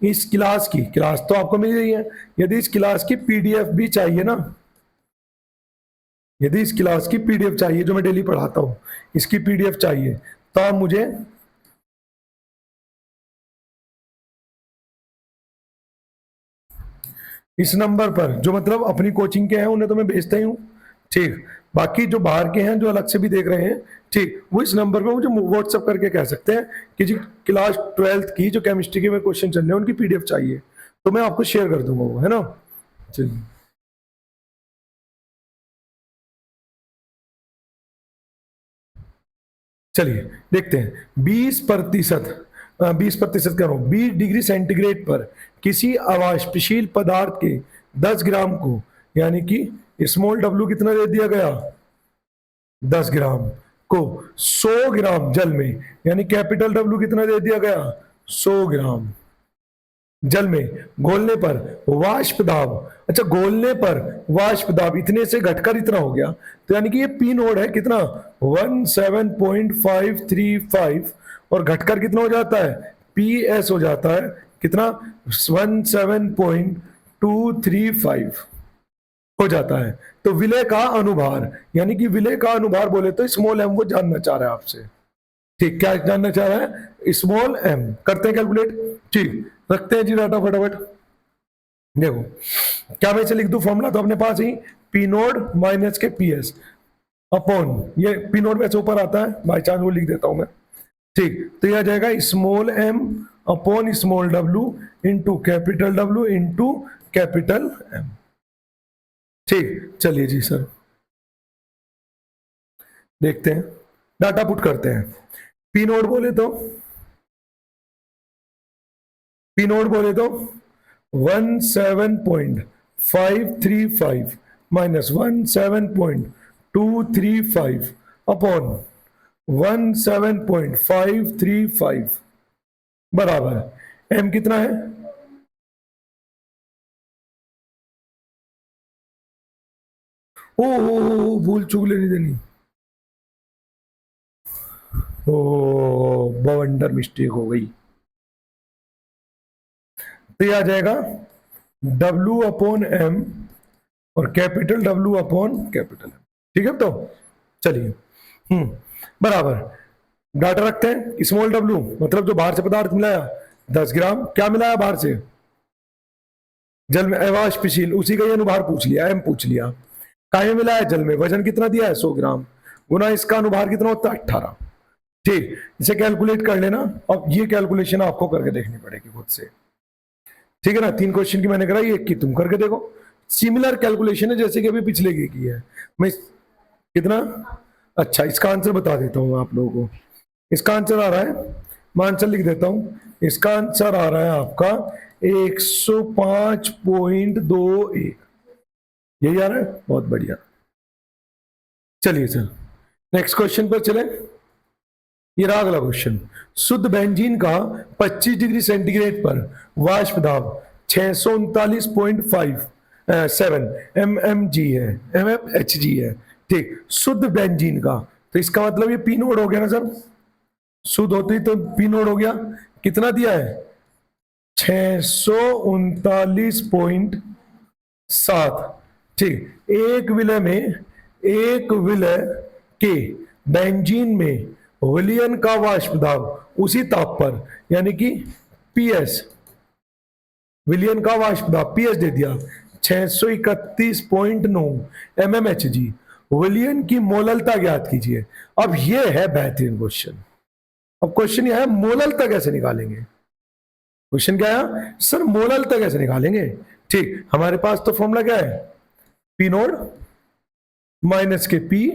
इस क्लास तो आपको मिल रही है, यदि इस क्लास की पीडीएफ भी चाहिए ना, यदि इस क्लास की पीडीएफ चाहिए जो मैं डेली पढ़ाता हूं, इसकी पीडीएफ चाहिए, तो आप मुझे इस नंबर पर, जो मतलब अपनी कोचिंग के हैं उन्हें तो मैं भेजता ही हूँ, ठीक, बाकी जो बाहर के हैं जो अलग से भी देख रहे हैं, ठीक, वो इस नंबर पर मुझे व्हाट्सअप करके कह सकते हैं कि जी क्लास 12th की जो केमिस्ट्री के में क्वेश्चन चल रहे हैं उनकी पीडीएफ चाहिए, तो मैं आपको शेयर कर दूंगा वो, है ना। चलिए चलिए देखते हैं, 20% कह रहा हूं, 20 डिग्री सेंटीग्रेड पर किसी अवाष्पशील पदार्थ के 10 ग्राम को, यानी कि स्मॉल डब्ल्यू कितना दे दिया गया, 10 ग्राम को 100 ग्राम जल में, यानी कैपिटल डब्ल्यू कितना दे दिया गया, 100 ग्राम जल में घोलने पर वाष्प दाब, अच्छा घोलने पर वाष्प दाब इतने से घटकर इतना हो गया, तो यानी कि ये पी नोड है कितना, 17.535, और घटकर कितना हो जाता है, पी एस हो जाता है कितना, 17.235 हो जाता है। तो विलय का अनुभार, यानी कि विलय का अनुभार बोले तो स्मॉल एम वो जानना चाह रहा है आपसे, ठीक, क्या जानना चाह रहा है, स्मॉल एम, करते हैं कैलकुलेट, ठीक, रखते हैं जी डाटा फटाफट। देखो क्या मैं इसे लिख दूं फॉर्मूला, तो अपने पास ही पी नोड माइनस के पी एस अपॉन, ये पी नोड वैसे ऊपर आता है, बाई चांस वो लिख देता हूं मैं, ठीक, तो यह आ जाएगा small M upon small W into capital W into capital M, ठीक। चलिए जी सर, देखते हैं, डाटा पुट करते हैं। पी नोड बोले तो 17.535 माइनस 17.235 अपॉन 17.535 बराबर एम कितना है, ओ भूल चूक लेनी देनी, ओ बवंडर मिस्टेक हो गई, तो ये आ जाएगा W अपॉन एम और capital W upon capital M, ठीक है। तो चलिए बराबर डाटा रखते हैं, स्मॉल w मतलब जो बाहर से पदार्थ मिलाया 10 ग्राम, क्या मिलाया बाहर से, जल में अवाष्पशील, उसी का ये अनुभार पूछ लिया, एम पूछ लिया, काहे मिलाया जल में, वजन कितना दिया है 100 ग्राम, गुना इसका अनुभार कितना होता है 18, ठीक, इसे कैलकुलेट कर लेना। अब ये कैलकुलेशन आपको करके देखनी पड़ेगी खुद से, ठीक है ना। 3 क्वेश्चन की मैंने कराई, एक की तुम करके देखो, सिमिलर कैलकुलेशन है जैसे कि अभी पिछले की है। मैं कितना, अच्छा इसका आंसर बता देता हूं आप लोगों को, इसका आंसर आ रहा है, मैं आंसर लिख देता हूं, इसका आंसर आ रहा है आपका 105.21, यही आ रहा है, बहुत बढ़िया। चलिए सर नेक्स्ट क्वेश्चन पर चले, ये रहा अगला क्वेश्चन, शुद्ध बेंजीन का 25 डिग्री सेंटीग्रेड पर वाष्प दाब 639.57 mmg है, mmHg है, ठीक, शुद्ध बेंजीन का, तो इसका मतलब ये पी नोड हो गया ना सर, शुद्ध होती तो पी नोड हो गया, कितना दिया है 639.7, ठीक, एक विलय के बेंजीन में विलयन का वाष्प दाब उसी ताप पर, यानी कि पीएस, विलयन का वाष्प दाब पीएस दे दिया 631.9 mmHg, विलयन की मोललता ज्ञात कीजिए। अब ये है बेहतरीन क्वेश्चन, अब क्वेश्चन यह है मोललता कैसे निकालेंगे, क्वेश्चन क्या है सर, मोललता कैसे निकालेंगे, ठीक, हमारे पास तो फॉर्मूला क्या है, पी नोड माइनस के पी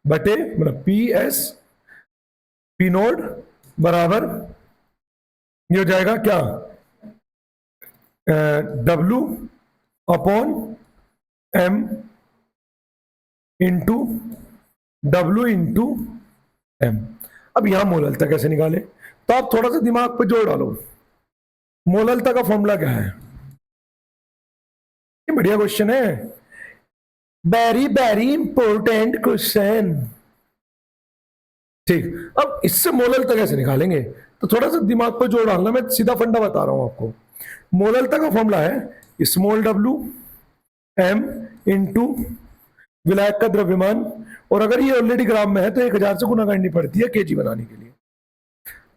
बटे मतलब पी एस, पी नोड बराबर ये हो जाएगा क्या, W upon M into W into M। अब यहां मोललता कैसे निकाले, तो आप थोड़ा सा दिमाग पे जोर डालो। मोललता का फॉर्मूला क्या है, ये बढ़िया क्वेश्चन है, वेरी वेरी इंपॉर्टेंट क्वेश्चन। ठीक, अब इससे मोललता कैसे निकालेंगे, तो थोड़ा सा दिमाग पर जोर डालना, मैं सीधा फंडा बता रहा हूं आपको। मोललता का फॉर्मूला है स्मॉल w m इंटू विलायक का द्रव्यमान, और अगर ये ऑलरेडी ग्राम में है तो 1000 से गुना करनी पड़ती है केजी बनाने के लिए।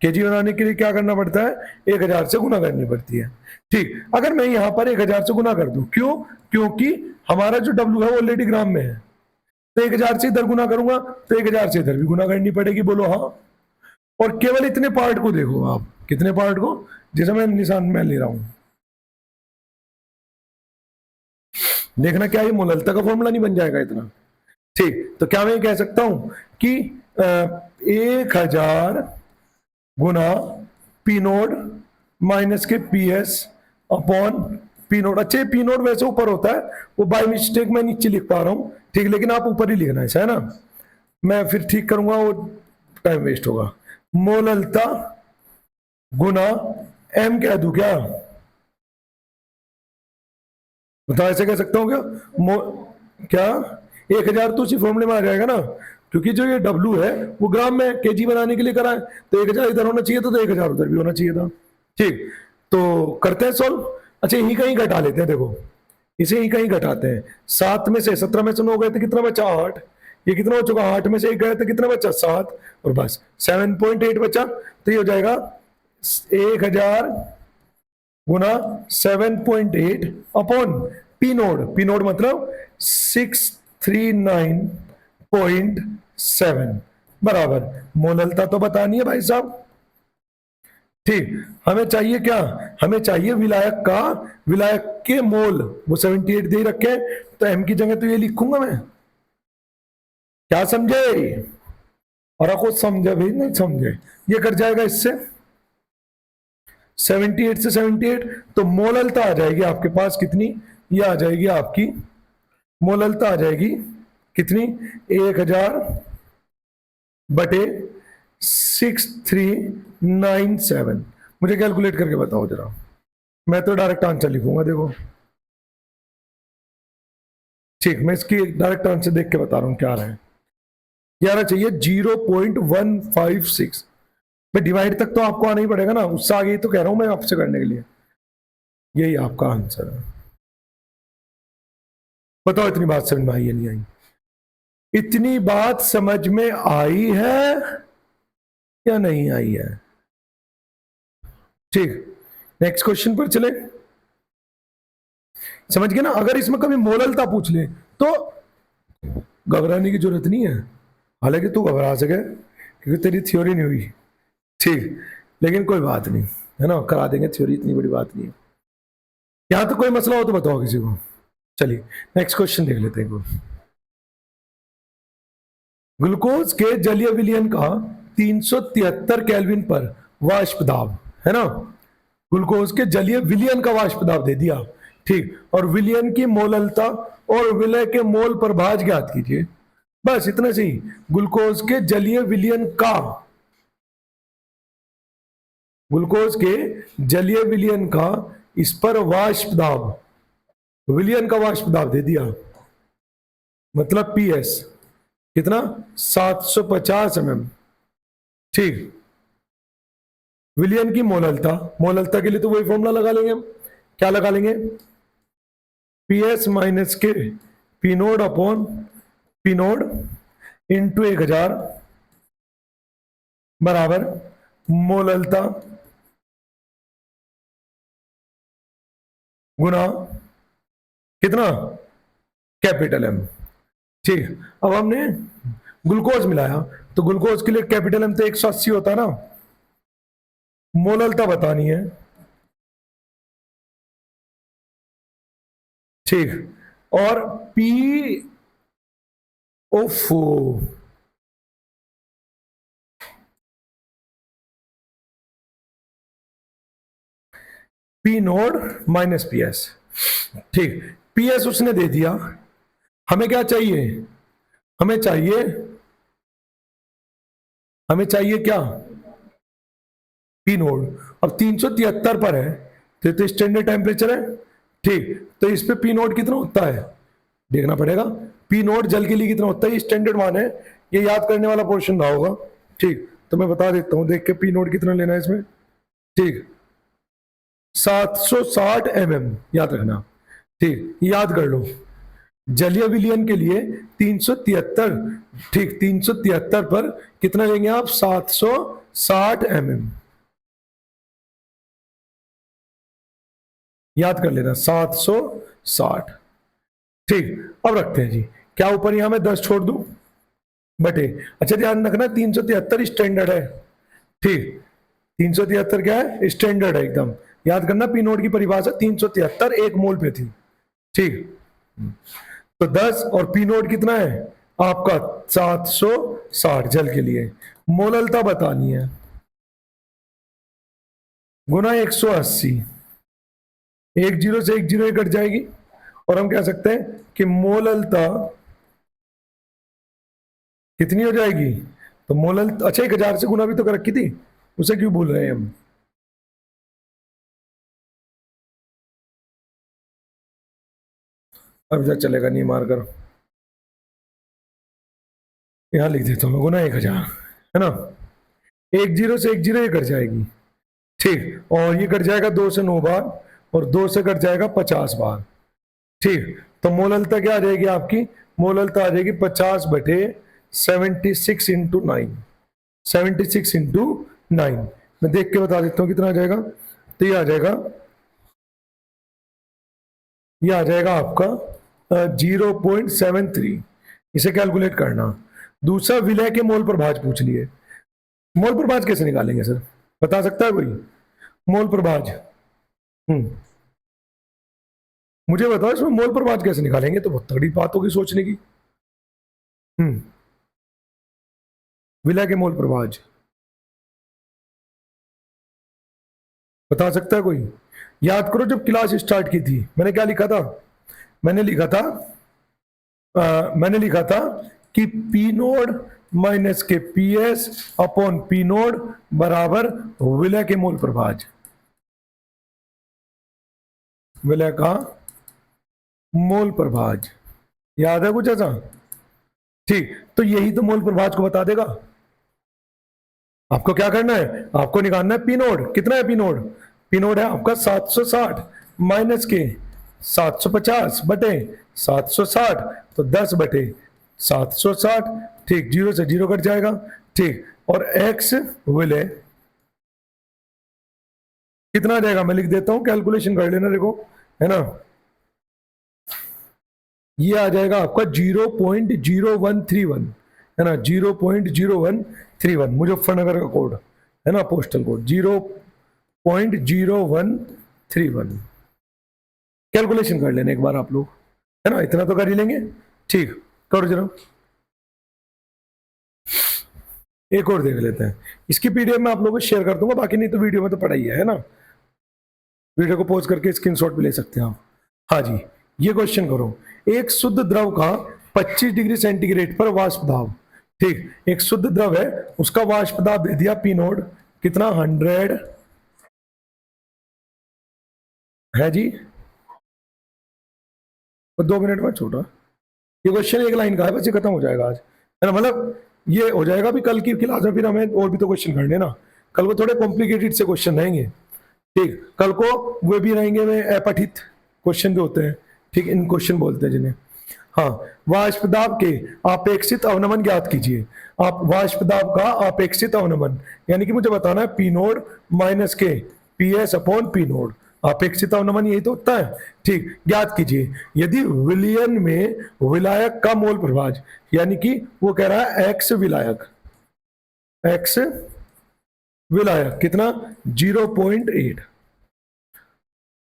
केजी बनाने के लिए क्या करना पड़ता है, 1000 से गुना करनी पड़ती है। ठीक, अगर मैं यहां पर 1000 से गुना कर दूं, क्यों, क्योंकि हमारा जो W है वो ऑलरेडी ग्राम में है, तो 1000 से इधर गुना करूंगा तो 1000 से इधर भी गुना करनी पड़ेगी, बोलो हाँ। और केवल इतने पार्ट को देखो आप, कितने पार्ट को, जैसे मैं निशान में ले रहा हूं, देखना क्या ये मोललता का फॉर्मूला नहीं बन जाएगा इतना। ठीक, तो क्या मैं कह सकता हूं कि 1000 गुना पी नोड माइनस के P S upon P nought. अच्छा, पी नोड वैसे ऊपर होता है, वो बाय मिस्टेक मैं नीचे लिख पा रहा हूं, ठीक, लेकिन आप ऊपर ही लिखना है ना, मैं फिर ठीक करूंगा, वो टाइम वेस्ट होगा। मोललता गुना एम कह दूं क्या, बताओ ऐसे कह सकता हूं क्या, क्या 1000 तो उसी फॉर्मूले में आ जाएगा ना, क्योंकि जो ये W है वो ग्राम में केजी बनाने के लिए करा है, तो 1000 इधर होना चाहिए था, तो 1000 उधर भी होना चाहिए था। ठीक, तो करते हैं सॉल्व। अच्छा, यही कहीं घटा लेते हैं, देखो इसे ही कहीं घटाते हैं, 7 में से 17 में से 9 गए तो कितना बचा 8, ये कितना हो चुका 8 में से 1 गए तो कितना बचा 7, और बस 7.8 बचा, तो ये हो जाएगा 1000 गुना 7.8 upon P nought, P nought मतलब 639.7 बराबर, मोललता तो बतानी है भाई साहब। ठीक, हमें चाहिए क्या, हमें चाहिए विलायक का, विलायक के मोल, वो 78 दे रखे, तो एम की जगह तो ये लिखूंगा मैं, क्या समझे, और कुछ समझे भी नहीं समझे, ये कर जाएगा इससे 78 से 78, तो मोललता आ जाएगी आपके पास कितनी, ये आ जाएगी आपकी मोललता आ जाएगी कितनी, 1000 बटे 6397। मुझे कैलकुलेट करके बताओ जरा, मैं तो डायरेक्ट आंसर लिखूंगा, देखो ठीक, मैं इसकी डायरेक्ट आंसर देख के बता रहा हूं क्या रहा है, क्या आना चाहिए 0.156। मैं डिवाइड तक तो आपको आना ही पड़ेगा ना, उससे आगे ही तो कह रहा हूं मैं आपसे करने के लिए, यही आपका आंसर है। बताओ इतनी बात समझ में आई है नहीं आई, इतनी बात समझ में आई है या नहीं आई है। ठीक, नेक्स्ट क्वेश्चन पर चले, समझ गए ना, अगर इसमें कभी मोललता पूछ ले तो घबराने की जरूरत नहीं है, हालांकि तू घबरा सके क्योंकि तेरी थ्योरी नहीं हुई, ठीक, लेकिन कोई बात नहीं है ना, करा देंगे थ्योरी, इतनी बड़ी बात नहीं है। यहां तो कोई मसला हो तो बताओ किसी को। चलिए नेक्स्ट क्वेश्चन देख लेते हैं। ग्लूकोज के जलीय विलयन का 373 केल्विन पर वाष्प दाब, है ना, ग्लूकोज के जलीय विलयन का वाष्प दाब दे दिया, ठीक, और विलयन की मोललता और विलय के मोल पर भाज ज्ञात कीजिए, बस इतना सही। ग्लूकोज के जलीय विलयन का, ग्लूकोज के जलीय विलयन का, इस पर वाष्प दाब, विलयन का वाष्प दाब दे दिया, मतलब पीएस कितना 750 mm, ठीक, विलयन की मोललता, मोललता के लिए तो वही फॉर्मूला लगा लेंगे हम, क्या लगा लेंगे, पीएस माइनस के P nought upon P nought into 1000 बराबर मोललता गुना कितना, कैपिटल एम। ठीक, अब हमने ग्लूकोज मिलाया, तो ग्लूकोज के लिए कैपिटल एम तो 180 होता है ना, मोललता बतानी है, ठीक, और पी ओफो, P nought minus P S. ठीक, पी एस उसने दे दिया, हमें क्या चाहिए, हमें चाहिए, हमें चाहिए क्या, पी नोड। अब 373 पर है तो स्टैंडर्ड टेम्परेचर है। ठीक, तो इस पे पी नोड कितना होता है देखना पड़ेगा। पी नोड जल के लिए कितना होता है, ये स्टैंडर्ड मान है, ये याद करने वाला पोर्शन रहा होगा। ठीक, तो मैं बता देता हूं, देख के पी नोड कितना लेना है इसमें। ठीक, 760 याद रखना। ठीक, याद कर लो, जलीय विलयन के लिए 373। ठीक, 373 पर कितना लेंगे आप, 760 याद कर लेना, 760। ठीक, अब रखते हैं जी, क्या ऊपर यहां मैं 10 छोड़ दूं बटे, अच्छा ध्यान रखना 373 स्टैंडर्ड है। ठीक, 373 क्या है, स्टैंडर्ड है एकदम। याद करना पी नोड की परिभाषा 373 1 मोल पे थी। ठीक, तो 10 और पी नोड कितना है आपका 760 जल के लिए, मोललता बतानी है, गुना 180, एक जीरो से एक जीरो कट जाएगी, और हम कह सकते हैं कि मोललता कितनी हो जाएगी, तो मोलल, अच्छा 1000 से गुना भी तो कर रखी थी, उसे क्यों भूल रहे हैं हम। अब इधर चलेगा नहीं, मार कर यहां लिख देता हूं मैं, गुना 1000 है ना, एक जीरो से एक जीरो ये कट जाएगी। ठीक, और ये कट जाएगा 2 से 9 बार, और 2 से कट जाएगा 50 बार। ठीक, तो मोललता क्या आ जाएगी आपकी, मोललता आ जाएगी 50 बटे 76 इंटू 9, 76 इंटू 9। मैं देख के बता देता हूं कितना आ जाएगा, तो ये आ जाएगा, ये आ जाएगा आपका 0.73। इसे कैलकुलेट करना। दूसरा विलय के मोल पर भाज पूछ लिए, मोल पर भाज कैसे निकालेंगे सर, बता सकता है कोई, मोल पर भाज। मुझे बताओ इसमें मोल पर भाज कैसे निकालेंगे, तो बहुत तगड़ी बात होगी सोचने की। विलय के मोल पर भाज बता सकता है कोई, याद करो जब क्लास स्टार्ट की थी मैंने क्या लिखा था, मैंने लिखा था मैंने लिखा था कि पी नोड माइनस के P S upon P nought बराबर विलय के मोल पर भाज, विलय का मोल पर भाज, याद है कुछ ऐसा। ठीक, तो यही तो मोल पर भाज को बता देगा। आपको क्या करना है, आपको निकालना है पी नोड, कितना है पी नोड, पी नोड है आपका 760 माइनस के 750 बटे 760, तो 10 बटे 760। ठीक, जीरो से जीरो कट जाएगा। ठीक, और एक्स विलय कितना आ जाएगा, मैं लिख देता हूं, कैलकुलेशन कर लेना, देखो है ना, ये आ जाएगा आपका 0.0131 है ना, 0.0131 मुजफ्फरनगर का कोड है ना, पोस्टल कोड 0.0131। कैलकुलेशन कर लेना एक बार आप लोग, है ना, इतना तो कर ही लेंगे। ठीक, करो जरा, एक और देख लेते हैं, इसकी पीडीएफ मैं आप लोगों को शेयर कर दूंगा, बाकी नहीं तो वीडियो में तो पढ़ा ही है ना, वीडियो को पॉज करके स्क्रीनशॉट भी ले सकते हैं आप। हाँ जी, ये क्वेश्चन करो, एक शुद्ध द्रव का 25 डिग्री सेंटीग्रेड पर वाष्प दाब, ठीक, एक शुद्ध द्रव है उसका वाष्प दाब दे दिया पी नोड कितना 100 है जी, और 2 मिनट में छोटा, ये क्वेश्चन एक लाइन का है, बस ये खत्म हो जाएगा आज, है ना, मतलब ये हो जाएगा भी, कल की क्लास में फिर हमें और भी तो क्वेश्चन करने ना, कल को थोड़े कॉम्प्लिकेटेड से क्वेश्चन रहेंगे। ठीक, कल को वे भी रहेंगे वे अपठित क्वेश्चन जो होते हैं, ठीक, इन क्वेश्चन बोलते हैं जिन्हें। हाँ, वाष्प दाब के अपेक्षित अवनमन ज्ञात कीजिए, आप वाष्प दाब का अपेक्षित अवनमन, यानी कि मुझे बताना है पी नोड माइनस के P S upon P nought, अपेक्षित अवनमन यही तो होता है। ठीक, ज्ञात कीजिए यदि विलयन में विलायक का मोल प्रभाज, यानी कि वो कह रहा है एक्स विलायक, एक्स विलायक कितना 0.8,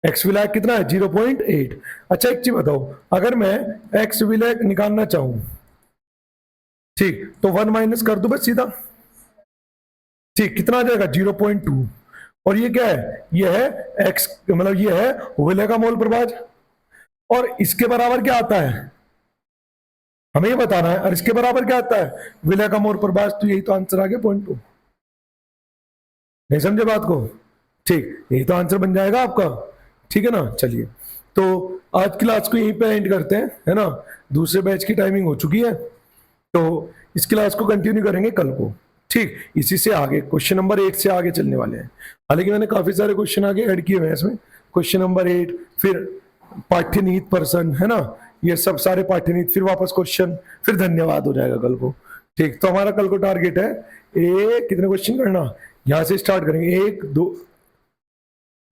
एक्स विलायक कितना है 0.8। अच्छा एक चीज बताओ, अगर मैं एक्स विलायक निकालना चाहूं, ठीक, तो 1 माइनस कर दो बस सीधा। ठीक, कितना आ जाएगा 0.2, और ये क्या है, ये है एक्स, मतलब ये है विलय का मोल प्रभाज, और इसके बराबर क्या आता है हमें ये बताना है, और इसके बराबर क्या आता है विलय का मोल प्रभाज। तो यही तो आंसर आ गया पॉइंट 2। नहीं समझे बात को? ठीक, यही तो आंसर बन जाएगा आपका, ठीक है ना। चलिए, तो आज क्लास को यहीं पे एंड करते हैं, है ना। दूसरे बैच की टाइमिंग हो चुकी है, तो इस क्लास को कंटिन्यू करेंगे कल को, ठीक। इसी से आगे क्वेश्चन नंबर 8 से आगे चलने वाले हैं। हालांकि मैंने काफी सारे क्वेश्चन आगे ऐड किए हुए हैं इसमें, क्वेश्चन नंबर 8, फिर पाठ्यनीत पर्सन, है ना, ये सब सारे पाठ्यनीत, फिर वापस क्वेश्चन, फिर धन्यवाद हो जाएगा कल को, ठीक। तो हमारा कल को टारगेट है कितने क्वेश्चन करना, यहां से स्टार्ट करेंगे 1 2,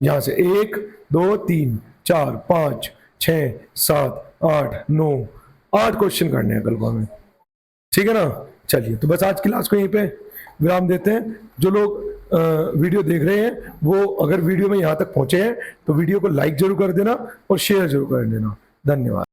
यहां से 1 2 3 4 5 6 7 8 9, 8 क्वेश्चन करने हैं कल को हमें, ठीक है ना। चलिए, तो बस आज क्लास को यहीं पे विराम देते हैं। जो लोग वीडियो देख रहे हैं वो अगर वीडियो में यहाँ तक पहुंचे हैं तो वीडियो को लाइक जरूर कर देना और शेयर जरूर कर देना। धन्यवाद।